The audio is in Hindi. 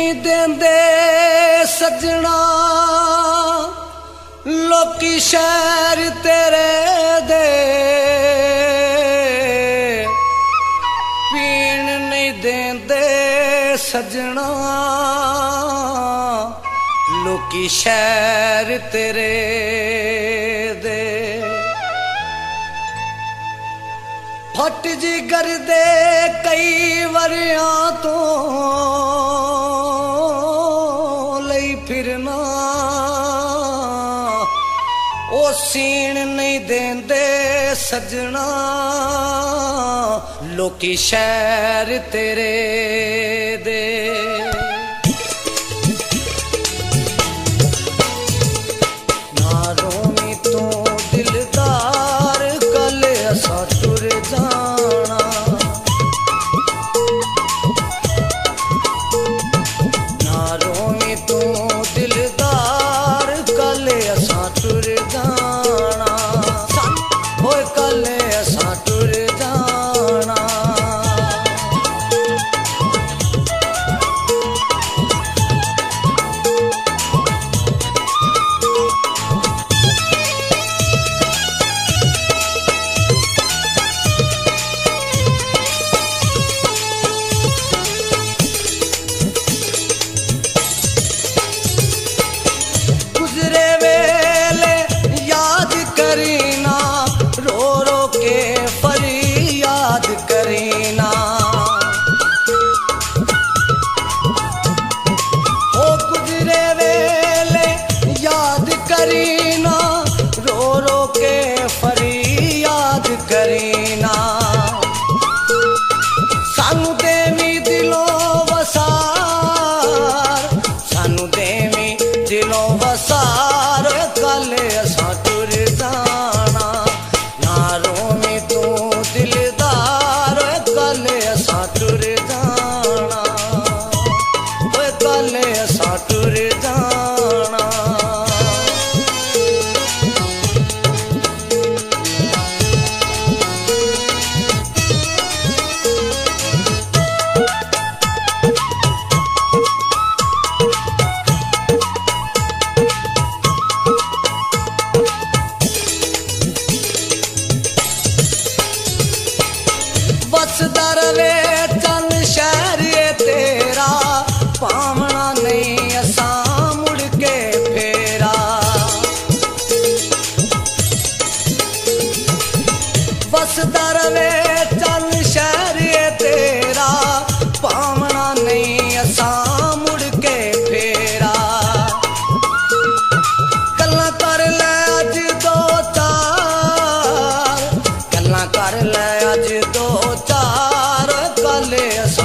नहीं देंदे सजना लोकी शहर तेरे दे, पीण नहीं देंदे सजना लोकी शहर तेरे दे। फट जिगर दे कई वरियां तो लई फिरना, ओ सीण नहीं देंदे सजना लोकी शहर तेरे दे। ना रोनी तू दिलदार कल असा टुर जाना, ना रोनी तू दिलदार कल असा टुर जाना, होए कल असा टुर जाना। गुजरे वेले याद करीना, रो रो के फरियाद करीना, ओ गुजरे वेले याद करीना, रो रो के फरियाद करीना। सानू देवी दिलों वसार, सानू देवी दिलों वसार कल असा टुर जाना, ना रोनी तू दिलदार कल असा टुर जाना, ओए कल असा टुर जाना। बसदा रवे चल शहर ये तेरा, पावना नहीं असा मुड़ के फेरा। बसदा रवे चल शहर ये तेरा, पावना नहीं असा मुड़ के फेरा। गल्लां कर ले अज दो चार, गल्लां कर ले अज दो चार कल असा